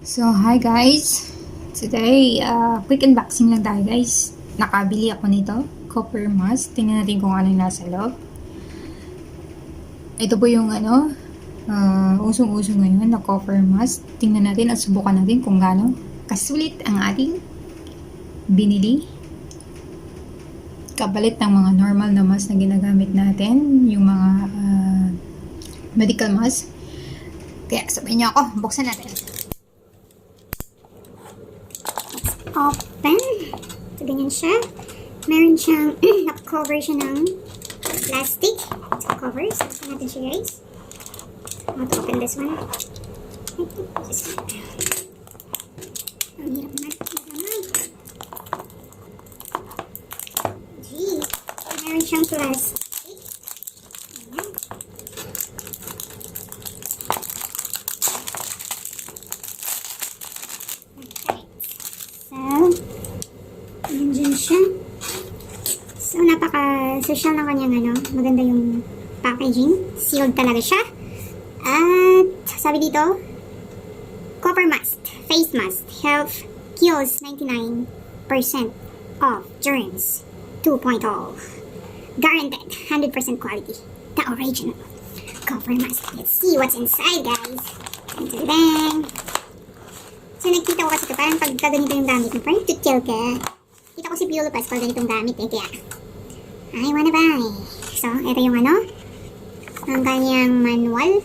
So, hi guys! Today, quick unboxing lang tayo guys. Nakabili ako nito, CopperMask. Tingnan natin kung ano yung nasa loob. Ito po yung usong-uso ngayon na CopperMask. Tingnan natin at subukan natin kung gaano kasulit ang ating binili. Kapalit ng mga normal na mask na ginagamit natin, yung mga medical mask. Kaya sabihin niyo ako, buksan natin. Open. So, ganyan siya. Meron siyang naka-cover siya ng plastic. So, cover. So, buksan natin siya, guys. How to open this one. This one. Ang hirap naman. Gee. Meron siyang plastic. Ayan. Nandiyan siya. So, napaka-social na kanyang maganda yung packaging. Sealed talaga siya. At, sabi dito, CopperMask, face mask, health kills 99% of germs 2.0. Guaranteed 100% quality. The original CopperMask. Let's see what's inside, guys. Bang! So, nakita ko kasi ito, parang pagka ganito yung gamit mo, parang tutil ka. Kita ko si Piolo Paz pag ganitong gamit eh, kaya I wanna buy. So, ito yung ang kanyang manual.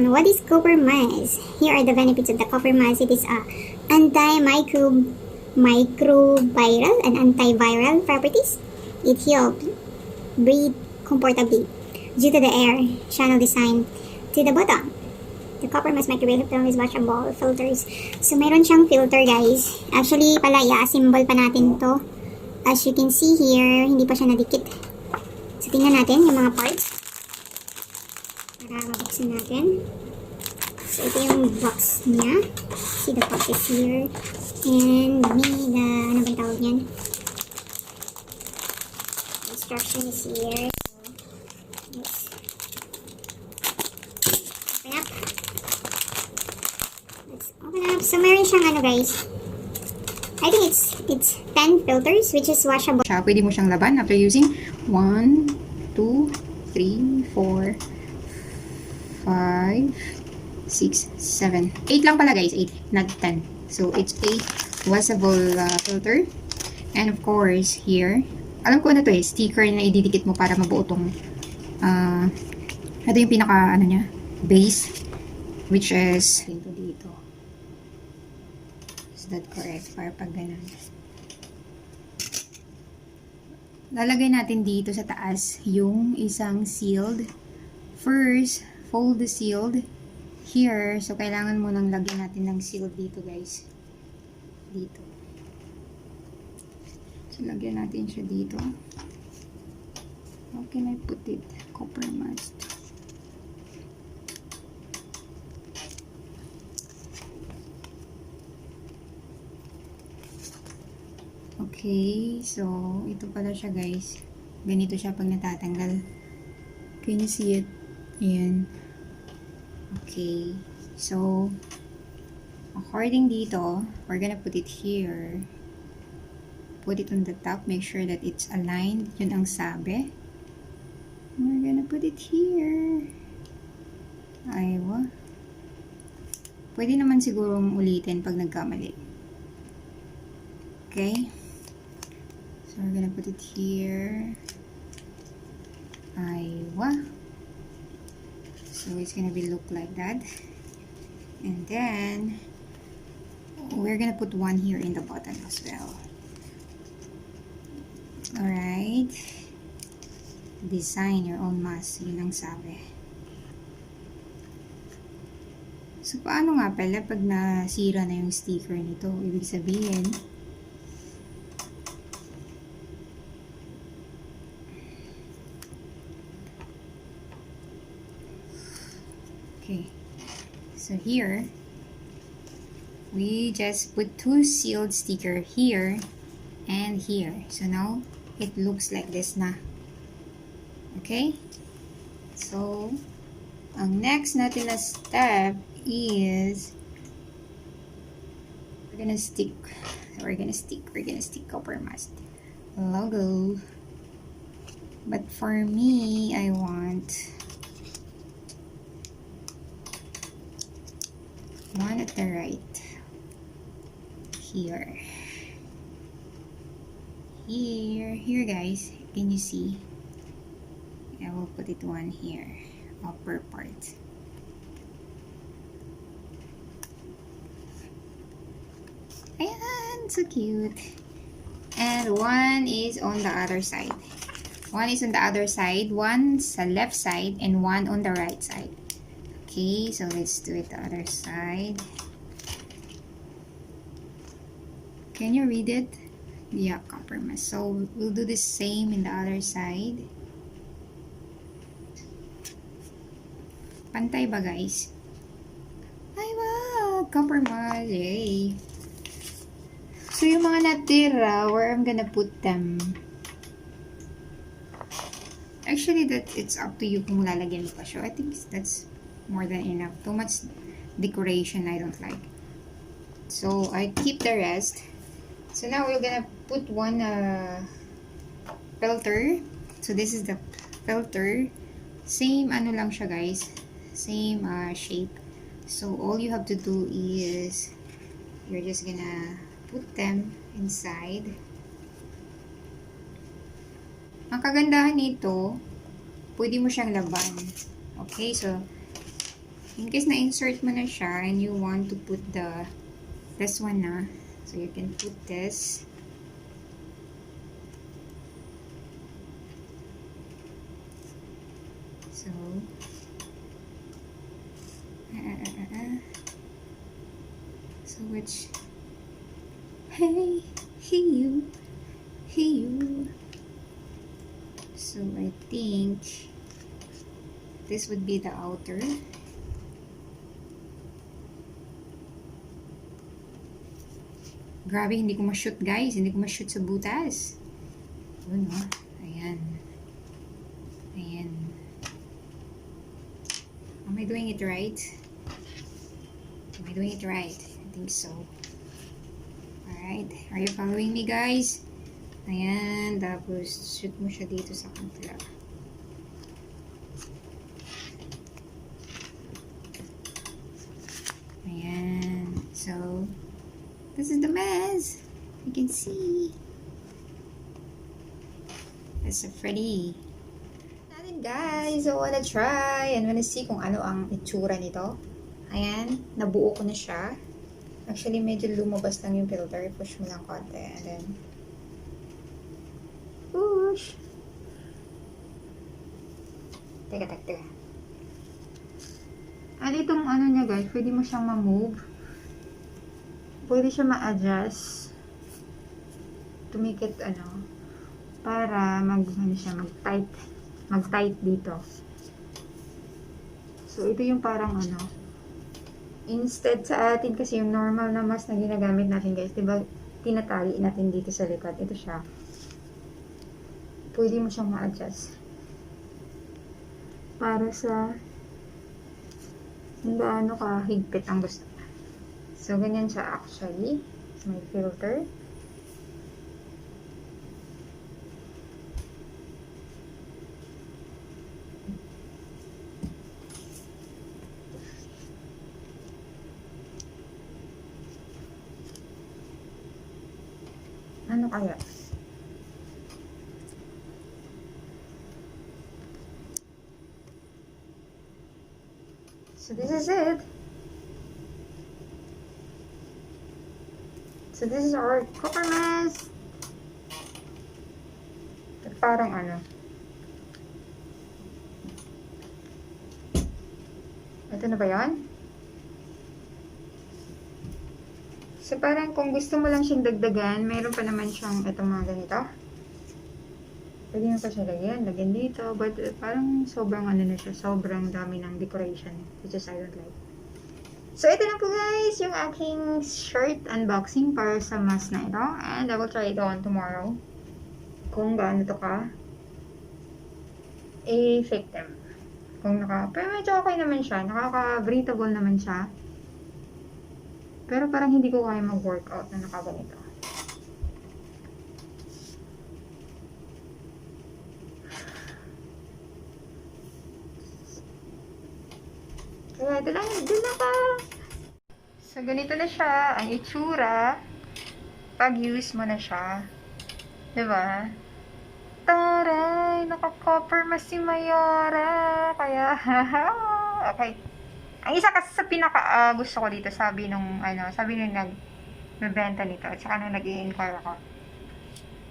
What is CopperMask? Here are the benefits of the CopperMask. It is antimicrobial and antiviral properties. It helps breathe comfortably due to the air channel designed to the bottom. The CopperMask microbial film is washable filters. So, meron siyang filter, guys. Actually, pala, i-assemble pa natin to. As you can see here, hindi pa siya nadikit. So, tingnan natin yung mga parts. Para mabuksan natin. So, ito yung box niya. See, the box is here. And, ano ba tawag niyan? Instruction is here. So, meron siyang guys. I think it's 10 filters which is washable. Pwede mo siyang laban after using 1, 2, 3, 4, 5, 6, 7. 8 lang pala guys. 8, not 10. So, it's 8 washable filter. And of course, here, alam ko na to sticker na ididikit mo para mabuo tong ito yung pinaka, niya, base, which is dito. Is that correct? Para pag ganun. Lalagay natin dito sa taas yung isang sealed. First, fold the sealed here. So, kailangan mo nang lagyan natin ng sealed dito, guys. Dito. So, lagyan natin siya dito. How can I put it? CopperMask. Okay, so ito pala siya guys. Ganito siya pag natatanggal. Can you see it? Ayan. Okay, so according dito, we're gonna put it here. Put it on the top. Make sure that it's aligned. Yun ang sabi. We're gonna put it here. Aywa. Pwede naman sigurong ulitin pag nagkamali. Okay. So, we're gonna put it here. Aywa. So, it's gonna be look like that. And then, we're gonna put one here in the bottom as well. Alright. Design your own mask. Yun ang sabi. So, paano nga pala pag nasira na yung sticker nito? Ibig sabihin, okay. So here, we just put two sealed sticker here and here. So now, it looks like this na. Okay? So, ang next natin na step is we're gonna stick CopperMask logo. But for me, I want one at the right. Here guys, can you see? I will put it one here, upper part. Ayan, so cute. And one is on the other side. One sa left side, and one on the right side. Okay, so let's do it the other side. Can you read it? Yeah, CopperMask. So we'll do the same in the other side. Pantay ba, guys? Ay, wow! CopperMask. Yay! So yung mga natira, where I'm gonna put them? Actually, it's up to you kung lalagyan mo pa siya. I think that's more than enough. Too much decoration, I don't like. So I keep the rest. So now we're gonna put one filter. So this is the filter. Same ano lang siya, guys. Same shape. So all you have to do is you're just gonna put them inside. Ang kagandahan nito, pwede mo siyang laban. Okay, so in case na-insert mo na siya and you want to put this one na, so you can put this. So, so which, hey you. So I think this would be the outer. Grabe, hindi ko ma-shoot, guys. Hindi ko ma-shoot sa butas. Yun, no? Ayan. Am I doing it right? I think so. Alright. Are you following me, guys? Ayan. Tapos, shoot mo siya dito sa kanila. Ayan. So, this is the mess. You can see. That's so pretty. Natin, guys. I wanna try and wanna see kung ano ang itsura nito. Ayan. Nabuo ko na siya. Actually, medyo lumabas lang yung filter. Push mo lang konti. And then, push. Teka. At itong ano niya, guys, pwede mo siyang ma-move. Pwede siya ma-adjust to make it para mag-tight dito. So ito yung parang instead sa atin kasi yung normal na mask na ginagamit natin, guys, diba tinatali natin dito sa likod. Ito siya, pwede mo siyang ma-adjust para sa kung gaano ka higpit ang gusto. So, ganyan siya actually. So, may filter. Ano kaya? So, this is it. So, this is our CopperMask. Parang ito na ba yan? So, parang kung gusto mo lang siyang dagdagan, mayroon pa naman siyang itong mga ganito. Pwede mo pa siya lagyan dito. But parang sobrang na siya. Sobrang dami ng decoration. Which is I don't like. So, ito na po, guys, yung aking shirt unboxing para sa mask na ito. And I will try it on tomorrow. Kung gaano to ka i-fake them. Pero medyo okay naman siya. Nakaka-breathable naman siya. Pero parang hindi ko kaya mag-workout na nakaganito. Kaya ito lang, dun ako. So, ganito na siya ang itsura pag use mo na siya. Diba? Taray! Naka-CopperMask si Mayora! Kaya, haha! Okay. Ang isa kasi sa pinaka gusto ko dito, sabi nung nagbebenta nito at saka nung nag-i-inquire ako.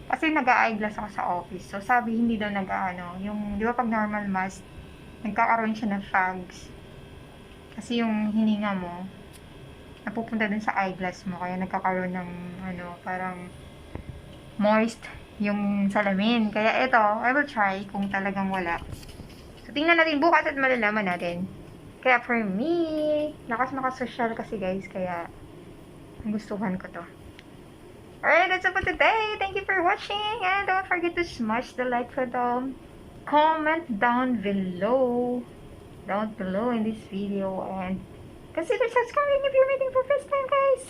Kasi nag-eyeglass ako sa office. So sabi hindi daw yung 'di ba pag normal mask, nagkakaroon siya ng fogs. Kasi yung hininga mo napupunta dun sa eyeglass mo kaya nagkakaroon ng parang moist yung salamin. Kaya ito, I will try kung talagang wala. So tingnan natin bukas at malalaman natin. Kaya for me, nakasosyal kasi guys, kaya gustuhan ko to. Alright, that's it for today. Thank you for watching, and don't forget to smash the like button, comment down below in this video, and consider subscribing if you're meeting for first time, guys.